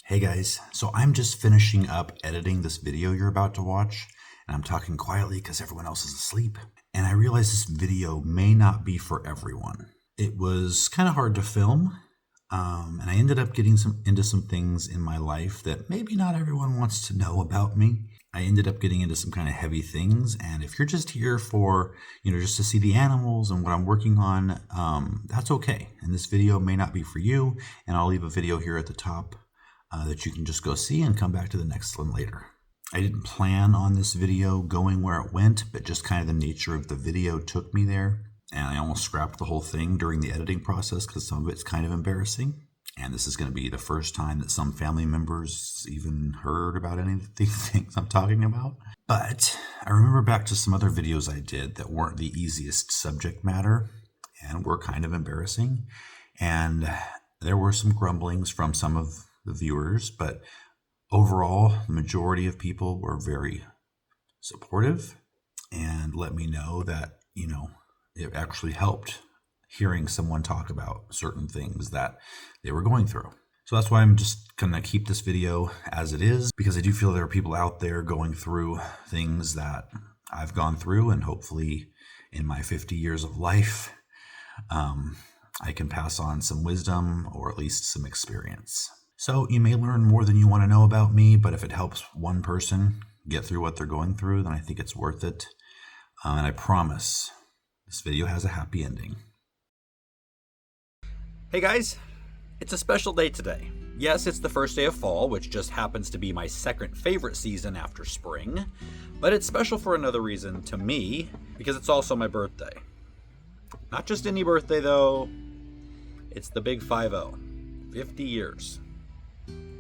Hey guys, so I'm just finishing up editing this video you're about to watch, and I'm talking quietly because everyone else is asleep. And I realize this video may not be for everyone. It was kind of hard to film, and I ended up getting into some things in my life that maybe not everyone wants to know about me. I ended up getting into some kind of heavy things, and if you're just here for, just to see the animals and what I'm working on, that's okay. And this video may not be for you, and I'll leave a video here at the top that you can just go see and come back to the next one later. I didn't plan on this video going where it went, but just kind of the nature of the video took me there. And I almost scrapped the whole thing during the editing process because some of it's kind of embarrassing. And this is going to be the first time that some family members even heard about any of these things I'm talking about. But I remember back to some other videos I did that weren't the easiest subject matter and were kind of embarrassing. And there were some grumblings from some of the viewers, but overall, the majority of people were very supportive and let me know that, it actually helped hearing someone talk about certain things that they were going through. So that's why I'm just going to keep this video as it is, because I do feel there are people out there going through things that I've gone through, and hopefully in my 50 years of life, I can pass on some wisdom or at least some experience. So you may learn more than you want to know about me, but if it helps one person get through what they're going through, then I think it's worth it. And I promise this video has a happy ending. Hey guys, it's a special day today. Yes, it's the first day of fall, which just happens to be my second favorite season after spring, but it's special for another reason to me, because it's also my birthday. Not just any birthday though, it's the big 50, 50 years.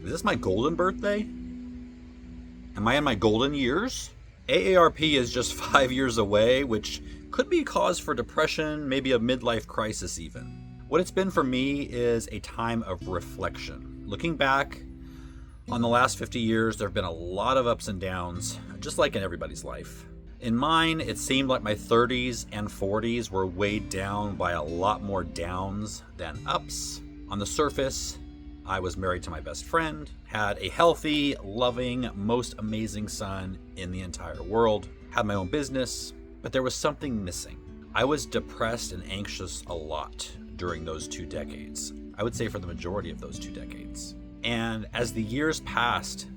Is this my golden birthday? Am I in my golden years? AARP is just 5 years away, which could be cause for depression, maybe a midlife crisis even. What it's been for me is a time of reflection. Looking back on the last 50 years, there have been a lot of ups and downs, just like in everybody's life. In mine, it seemed like my 30s and 40s were weighed down by a lot more downs than ups. On the surface, I was married to my best friend, had a healthy, loving, most amazing son in the entire world, had my own business, but there was something missing. I was depressed and anxious a lot during those 2 decades. I would say for the majority of those 2 decades. And as the years passed,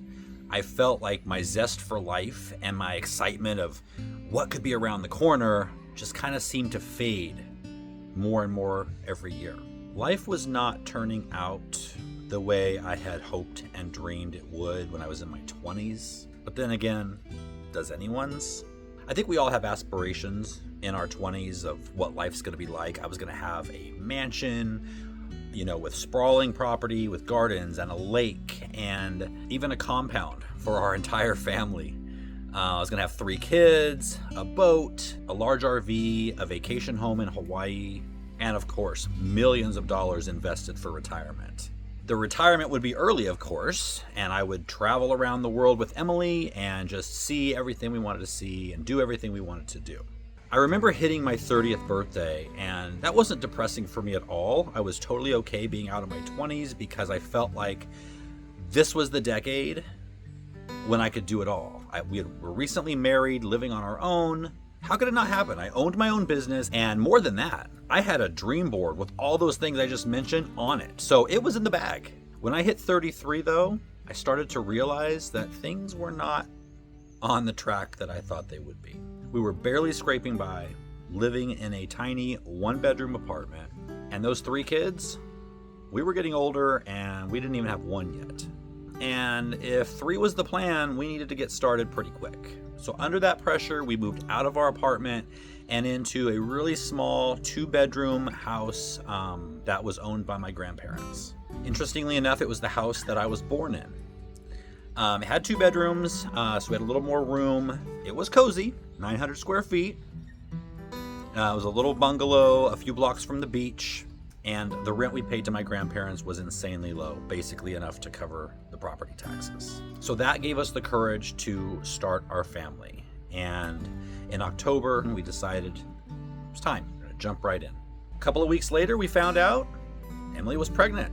I felt like my zest for life and my excitement of what could be around the corner just kind of seemed to fade more and more every year. Life was not turning out the way I had hoped and dreamed it would when I was in my 20s. But then again, does anyone's? I think we all have aspirations in our 20s of what life's going to be like. I was going to have a mansion, with sprawling property, with gardens and a lake and even a compound for our entire family. I was going to have 3 kids, a boat, a large RV, a vacation home in Hawaii, and of course, millions of dollars invested for retirement. The retirement would be early, of course, and I would travel around the world with Emily and just see everything we wanted to see and do everything we wanted to do. I remember hitting my 30th birthday, and that wasn't depressing for me at all. I was totally okay being out of my 20s because I felt like this was the decade when I could do it all. We were recently married, living on our own. How could it not happen? I owned my own business, and more than that, I had a dream board with all those things I just mentioned on it. So it was in the bag. When I hit 33 though, I started to realize that things were not on the track that I thought they would be. We were barely scraping by, living in a tiny 1-bedroom apartment, and those 3 kids, we were getting older and we didn't even have 1 yet. And if 3 was the plan, we needed to get started pretty quick. So under that pressure, we moved out of our apartment and into a really small 2-bedroom house that was owned by my grandparents. Interestingly enough, it was the house that I was born in. It had 2 bedrooms, so we had a little more room. It was cozy, 900 square feet. It was a little bungalow a few blocks from the beach, and the rent we paid to my grandparents was insanely low, basically enough to cover the property taxes. So that gave us the courage to start our family. And in October, we decided it was time to jump right in. A couple of weeks later, we found out Emily was pregnant.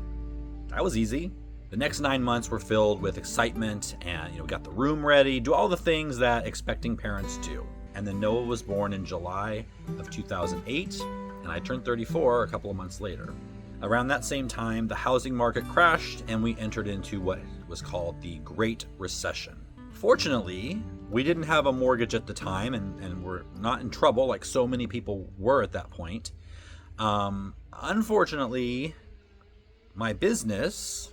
That was easy. The next 9 months were filled with excitement and, got the room ready, do all the things that expecting parents do. And then Noah was born in July of 2008, and I turned 34 a couple of months later. Around that same time, the housing market crashed and we entered into what was called the Great Recession. Fortunately, we didn't have a mortgage at the time and we're not in trouble like so many people were at that point. Unfortunately, my business,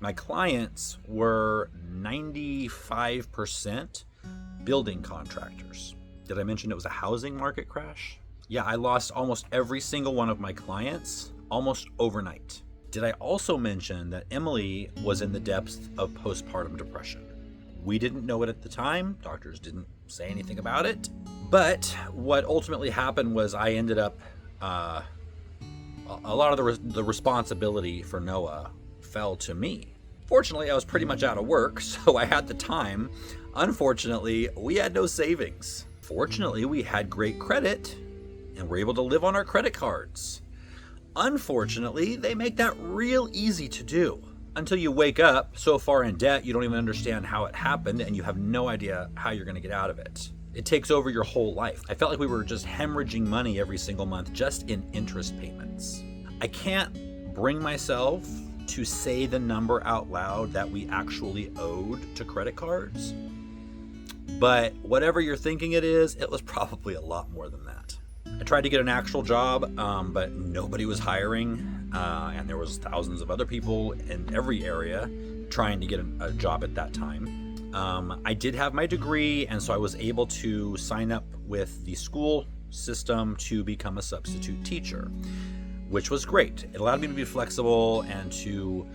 my clients were 95% building contractors. Did I mention it was a housing market crash? Yeah, I lost almost every single one of my clients almost overnight. Did I also mention that Emily was in the depths of postpartum depression? We didn't know it at the time. Doctors didn't say anything about it. But what ultimately happened was I ended up, a lot of the responsibility for Noah fell to me. Fortunately, I was pretty much out of work, so I had the time. Unfortunately, we had no savings. Fortunately, we had great credit and were able to live on our credit cards. Unfortunately, they make that real easy to do until you wake up so far in debt you don't even understand how it happened and you have no idea how you're going to get out of it. It takes over your whole life. I felt like we were just hemorrhaging money every single month just in interest payments. I can't bring myself to say the number out loud that we actually owed to credit cards, but whatever you're thinking it is, it was probably a lot more than that. I tried to get an actual job, but nobody was hiring, and there was thousands of other people in every area trying to get a job at that time. I did have my degree, and so I was able to sign up with the school system to become a substitute teacher, which was great. It allowed me to be flexible and to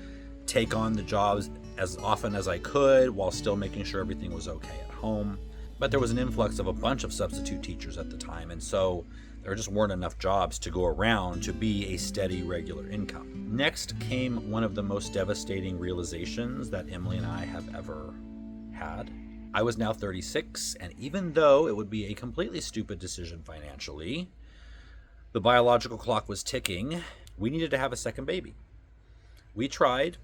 take on the jobs as often as I could while still making sure everything was okay at home. But there was an influx of a bunch of substitute teachers at the time, and so there just weren't enough jobs to go around to be a steady, regular income. Next came one of the most devastating realizations that Emily and I have ever had. I was now 36, and even though it would be a completely stupid decision financially, the biological clock was ticking. We needed to have a second baby. We tried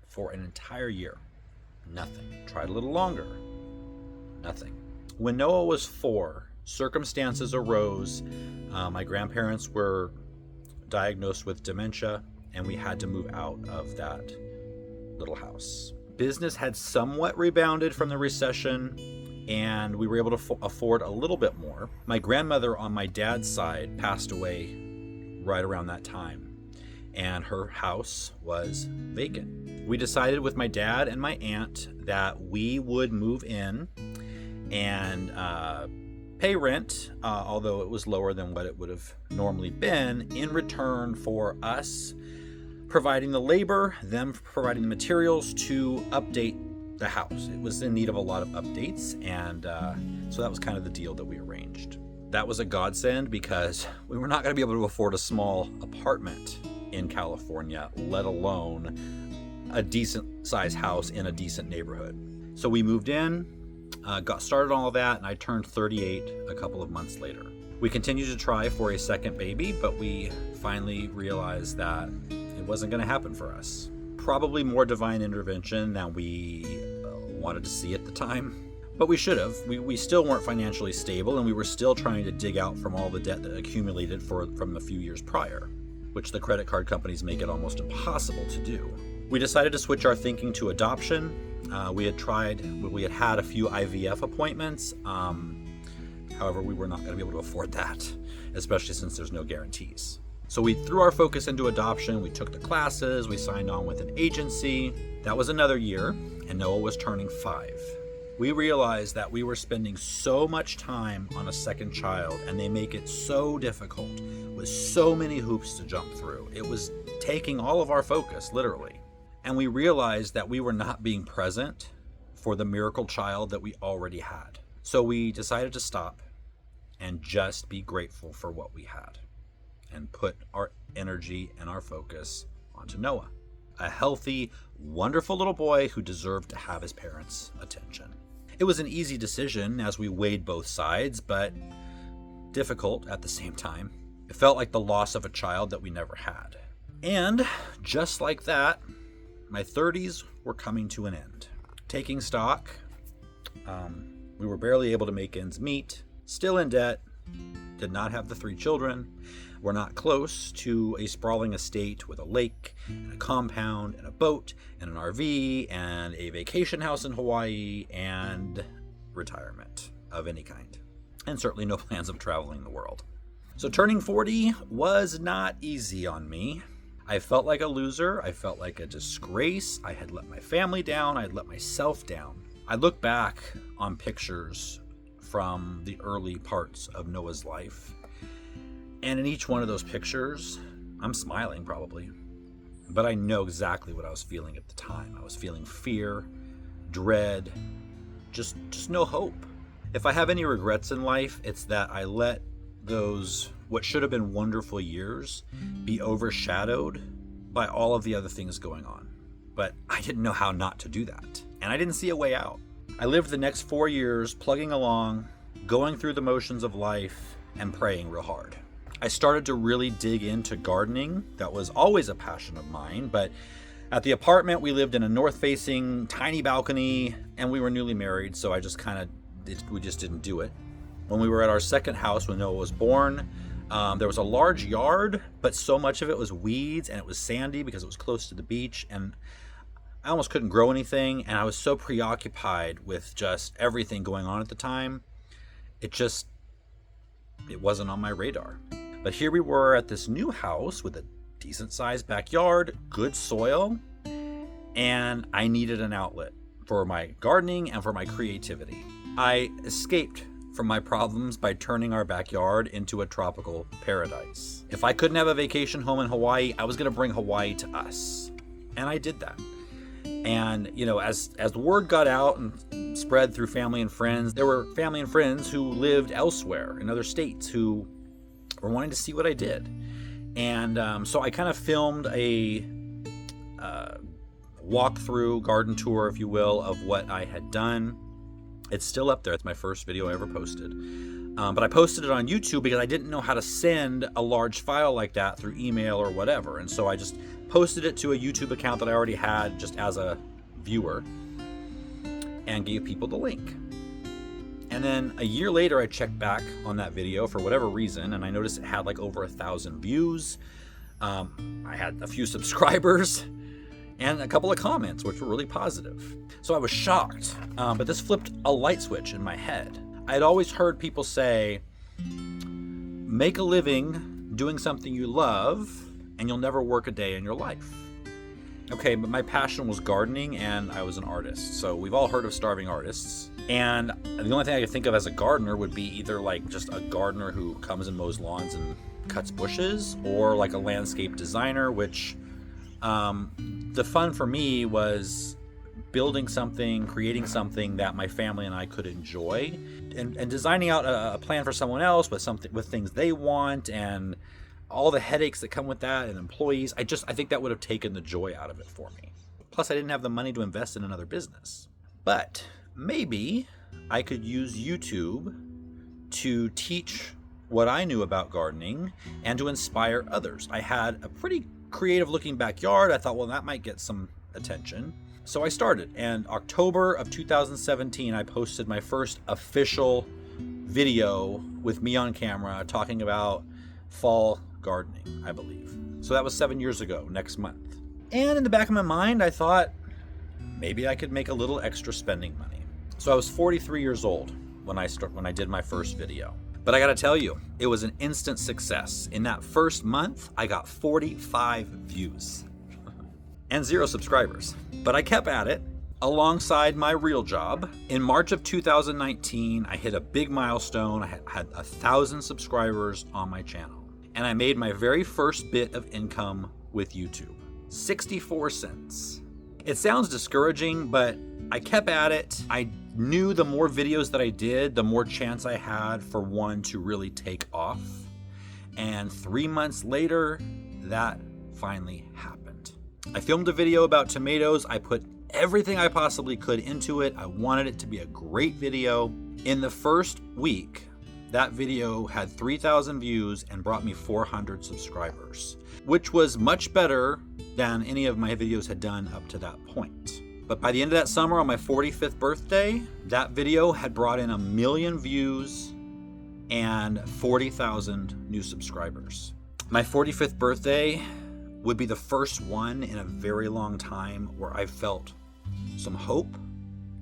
for an entire year. Nothing. Tried a little longer. Nothing. When Noah was 4, circumstances arose. My grandparents were diagnosed with dementia, and we had to move out of that little house. Business had somewhat rebounded from the recession, and we were able to afford a little bit more. My grandmother on my dad's side passed away right around that time, and her house was vacant. We decided with my dad and my aunt that we would move in and pay rent, although it was lower than what it would have normally been, in return for us providing the labor, them providing the materials to update the house. It was in need of a lot of updates, and so that was kind of the deal that we arranged. That was a godsend because we were not going to be able to afford a small apartment in California, let alone a decent sized house in a decent neighborhood. So we moved in, got started on all that, and I turned 38 a couple of months later. We continued to try for a second baby, but we finally realized that it wasn't going to happen for us. Probably more divine intervention than we wanted to see at the time, but we should have. We still weren't financially stable, and we were still trying to dig out from all the debt that accumulated from a few years prior, which the credit card companies make it almost impossible to do. We decided to switch our thinking to adoption. We had had a few IVF appointments. However, we were not going to be able to afford that, especially since there's no guarantees. So we threw our focus into adoption. We took the classes. We signed on with an agency. That was another year, and Noah was turning 5. We realized that we were spending so much time on a second child, and they make it so difficult with so many hoops to jump through. It was taking all of our focus, literally. And we realized that we were not being present for the miracle child that we already had. So we decided to stop and just be grateful for what we had and put our energy and our focus onto Noah, a healthy, wonderful little boy who deserved to have his parents' attention. It was an easy decision as we weighed both sides, but difficult at the same time. It felt like the loss of a child that we never had. And just like that, my 30s were coming to an end. Taking stock, we were barely able to make ends meet, still in debt, did not have the 3 children, were not close to a sprawling estate with a lake and a compound and a boat and an RV and a vacation house in Hawaii and retirement of any kind. And certainly no plans of traveling the world. So turning 40 was not easy on me. I felt like a loser. I felt like a disgrace. I had let my family down. I had let myself down. I look back on pictures from the early parts of Noah's life, and in each one of those pictures, I'm smiling probably, but I know exactly what I was feeling at the time. I was feeling fear, dread, just no hope. If I have any regrets in life, it's that I let those what should have been wonderful years be overshadowed by all of the other things going on. But I didn't know how not to do that, and I didn't see a way out. I lived the next 4 years plugging along, going through the motions of life, and praying real hard. I started to really dig into gardening. That was always a passion of mine, but at the apartment we lived in a north-facing tiny balcony, and we were newly married, so we just didn't do it. When we were at our second house when Noah was born, there was a large yard, but so much of it was weeds and it was sandy because it was close to the beach, and I almost couldn't grow anything, and I was so preoccupied with just everything going on at the time. It wasn't on my radar. But here we were at this new house with a decent sized backyard, good soil, and I needed an outlet for my gardening and for my creativity. I escaped from my problems by turning our backyard into a tropical paradise. If I couldn't have a vacation home in Hawaii, I was going to bring Hawaii to us. And I did that. And, as the word got out and spread through family and friends, there were family and friends who lived elsewhere in other states who were wanting to see what I did. And so I kind of filmed a walkthrough garden tour, if you will, of what I had done. It's still up there. It's my first video I ever posted. But I posted it on YouTube because I didn't know how to send a large file like that through email or whatever. And so I just posted it to a YouTube account that I already had just as a viewer and gave people the link. And then a year later, I checked back on that video for whatever reason, and I noticed it had like over 1,000 views. I had a few subscribers and a couple of comments, which were really positive. So I was shocked, but this flipped a light switch in my head. I had always heard people say, make a living doing something you love, and you'll never work a day in your life. Okay, but my passion was gardening, and I was an artist. So we've all heard of starving artists. And the only thing I could think of as a gardener would be either like just a gardener who comes and mows lawns and cuts bushes, or like a landscape designer, which the fun for me was building something, creating something that my family and I could enjoy, and designing out a plan for someone else with things they want, and all the headaches that come with that, and employees. I think that would have taken the joy out of it for me. Plus, I didn't have the money to invest in another business. But maybe I could use YouTube to teach what I knew about gardening and to inspire others. I had a pretty creative looking backyard. I thought, well, that might get some attention. So I started, and October of 2017, I posted my first official video with me on camera talking about fall gardening, I believe. So that was 7 years ago, next month. And in the back of my mind, I thought maybe I could make a little extra spending money. So I was 43 years old when I did my first video. But I gotta tell you, it was an instant success. In that first month, I got 45 views and 0 subscribers. But I kept at it alongside my real job. In March of 2019, I hit a big milestone. I had 1,000 subscribers on my channel. And I made my very first bit of income with YouTube, 64 cents. It sounds discouraging, but I kept at it. I knew the more videos that I did, the more chance I had for one to really take off. And 3 months later, that finally happened. I filmed a video about tomatoes. I put everything I possibly could into it. I wanted it to be a great video. In the first week, that video had 3,000 views and brought me 400 subscribers, which was much better than any of my videos had done up to that point. But by the end of that summer, on my 45th birthday, that video had brought in 1 million views and 40,000 new subscribers. My 45th birthday would be the first one in a very long time where I felt some hope,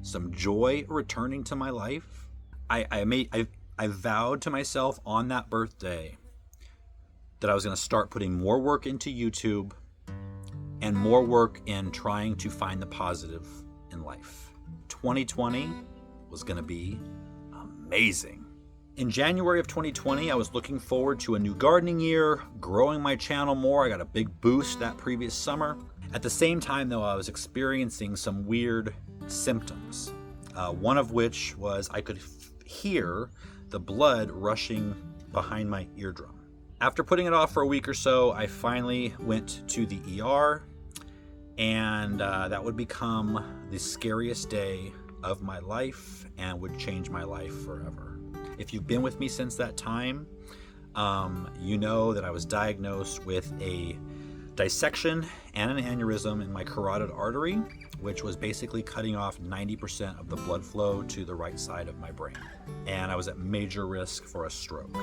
some joy returning to my life. I vowed to myself on that birthday that I was going to start putting more work into YouTube and more work in trying to find the positive in life. 2020 was going to be amazing. In January of 2020, I was looking forward to a new gardening year, growing my channel more. I got a big boost that previous summer. At the same time, though, I was experiencing some weird symptoms. One of which was I could hear the blood rushing behind my eardrum. After putting it off for a week or so, I finally went to the ER, and that would become the scariest day of my life and would change my life forever. If you've been with me since that time, you know that I was diagnosed with a dissection and an aneurysm in my carotid artery, which was basically cutting off 90% of the blood flow to the right side of my brain. And I was at major risk for a stroke.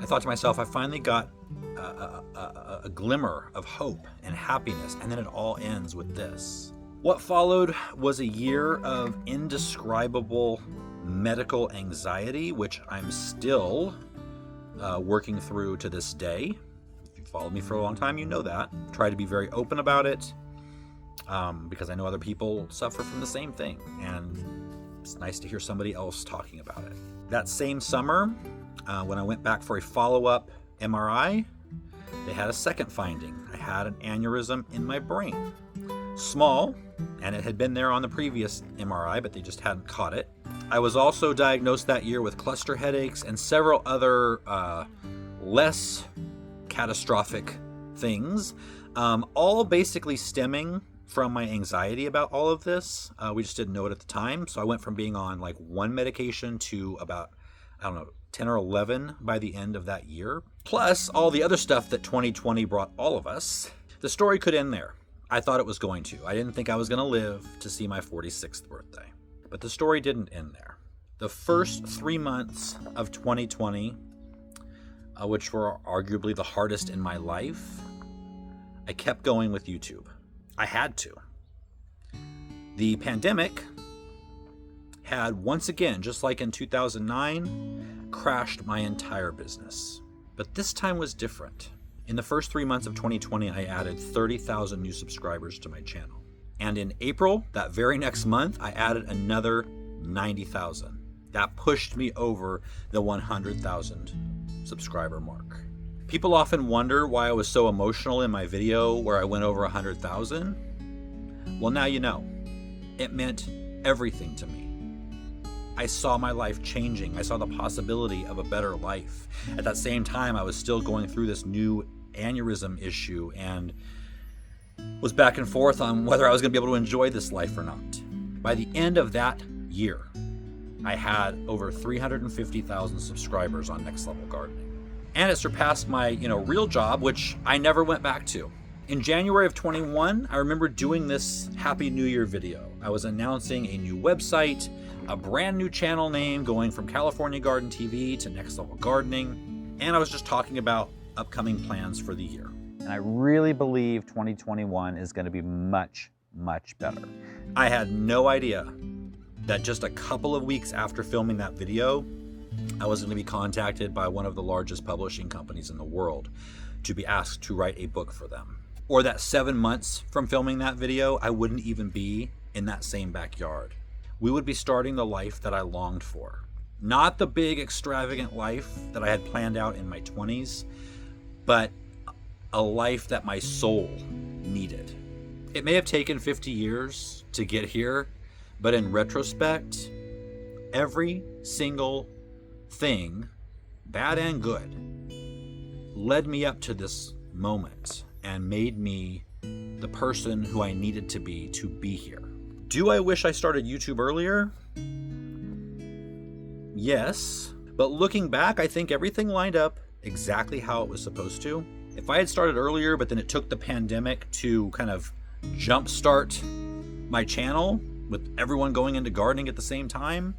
I thought to myself, I finally got a glimmer of hope and happiness, and then it all ends with this. What followed was a year of indescribable medical anxiety, which I'm still working through to this day. If you've followed me for a long time, you know that. Try to be very open about it because I know other people suffer from the same thing, and it's nice to hear somebody else talking about it. That same summer, when I went back for a follow-up MRI, they had a second finding. I had an aneurysm in my brain. Small, and it had been there on the previous MRI, but they just hadn't caught it. I was also diagnosed that year with cluster headaches and several other less catastrophic things, all basically stemming from my anxiety about all of this. We just didn't know it at the time. So I went from being on like one medication to about, 10 or 11 by the end of that year. Plus all the other stuff that 2020 brought all of us. The story could end there. I thought it was going to. I didn't think I was going to live to see my 46th birthday. But the story didn't end there. The first 3 months of 2020, which were arguably the hardest in my life, I kept going with YouTube. I had to. The pandemic had once again, just like in 2009, crashed my entire business. But this time was different. In the first 3 months of 2020, I added 30,000 new subscribers to my channel. And in April, that very next month, I added another 90,000. That pushed me over the 100,000 subscriber mark. People often wonder why I was so emotional in my video where I went over 100,000. Well, now you know. It meant everything to me. I saw my life changing. I saw the possibility of a better life. At that same time, I was still going through this new aneurysm issue and was back and forth on whether I was going to be able to enjoy this life or not. By the end of that year, I had over 350,000 subscribers on Next Level Gardening. And it surpassed my, real job, which I never went back to. In January of 21, I remember doing this Happy New Year video. I was announcing a new website, a brand new channel name going from California Garden TV to Next Level Gardening, and I was just talking about upcoming plans for the year. And I really believe 2021 is going to be much, much better. I had no idea that just a couple of weeks after filming that video, I was going to be contacted by one of the largest publishing companies in the world to be asked to write a book for them. Or that 7 months from filming that video, I wouldn't even be in that same backyard. We would be starting the life that I longed for. Not the big extravagant life that I had planned out in my 20s, but a life that my soul needed. It may have taken 50 years to get here, but in retrospect, every single thing, bad and good, led me up to this moment and made me the person who I needed to be here. Do I wish I started YouTube earlier? Yes, but looking back, I think everything lined up exactly how it was supposed to. If I had started earlier, but then it took the pandemic to kind of jumpstart my channel with everyone going into gardening at the same time,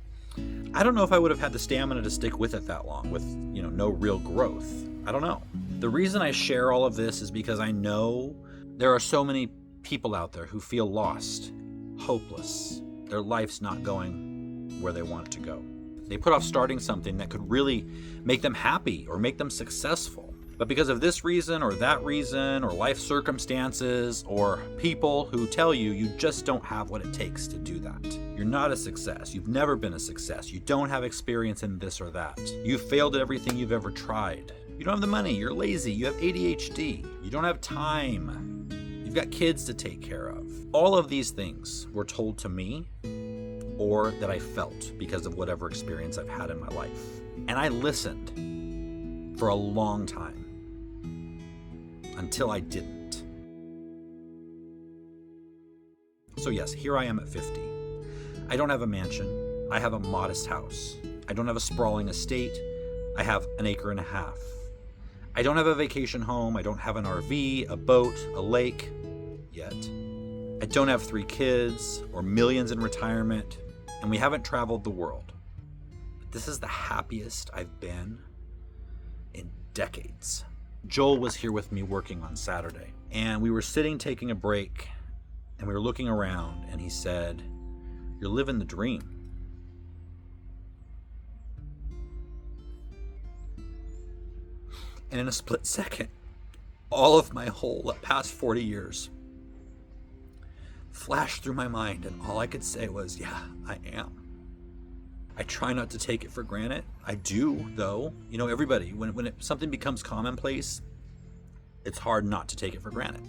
I don't know if I would have had the stamina to stick with it that long with, no real growth. I don't know. The reason I share all of this is because I know there are so many people out there who feel lost, hopeless. Their life's not going where they want it to go. They put off starting something that could really make them happy or make them successful. But because of this reason or that reason or life circumstances or people who tell you you just don't have what it takes to do that. You're not a success. You've never been a success. You don't have experience in this or that. You've failed at everything you've ever tried. You don't have the money. You're lazy. You have ADHD. You don't have time. You've got kids to take care of. All of these things were told to me or that I felt because of whatever experience I've had in my life. And I listened for a long time until I didn't. So yes, here I am at 50. I don't have a mansion. I have a modest house. I don't have a sprawling estate. I have an acre and a half. I don't have a vacation home. I don't have an RV, a boat, a lake yet. I don't have 3 kids or millions in retirement, and we haven't traveled the world. But this is the happiest I've been in decades. Joel was here with me working on Saturday, and we were sitting taking a break, and we were looking around, and he said, "You're living the dream." And in a split second, all of my whole past 40 years flashed through my mind, and all I could say was, yeah, I am. I try not to take it for granted. I do, though. Everybody, when something becomes commonplace, it's hard not to take it for granted.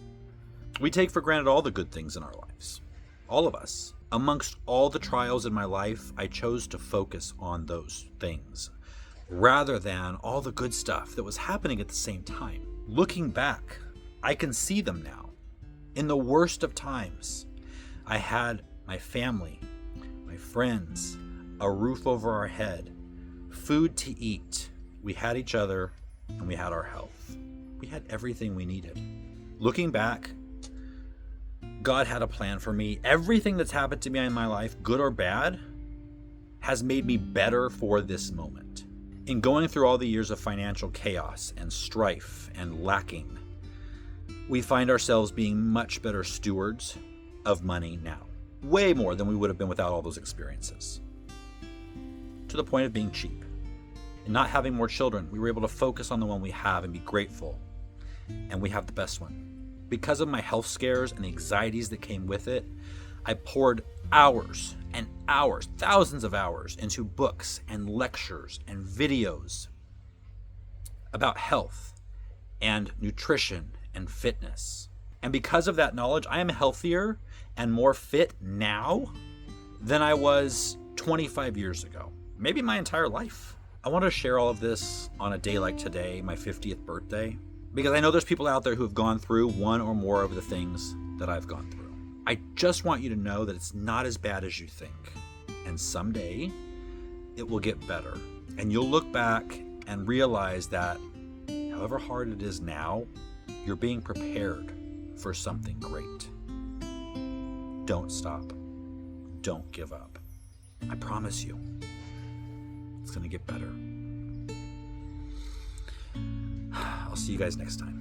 We take for granted all the good things in our lives. All of us. Amongst all the trials in my life, I chose to focus on those things rather than all the good stuff that was happening at the same time. Looking back, I can see them now. In the worst of times, I had my family, my friends, a roof over our head, food to eat. We had each other, and we had our health. We had everything we needed. Looking back, God had a plan for me. Everything that's happened to me in my life, good or bad, has made me better for this moment. In going through all the years of financial chaos and strife and lacking, we find ourselves being much better stewards of money now. Way more than we would have been without all those experiences. To the point of being cheap. And not having more children, we were able to focus on the one we have and be grateful. And we have the best one. Because of my health scares and the anxieties that came with it, I poured hours and hours, thousands of hours, into books and lectures and videos about health and nutrition and fitness. And because of that knowledge, I am healthier and more fit now than I was 25 years ago. Maybe my entire life. I want to share all of this on a day like today, my 50th birthday, because I know there's people out there who have gone through one or more of the things that I've gone through. I just want you to know that it's not as bad as you think. And someday it will get better. And you'll look back and realize that however hard it is now, you're being prepared for something great. Don't stop. Don't give up. I promise you, it's going to get better. I'll see you guys next time.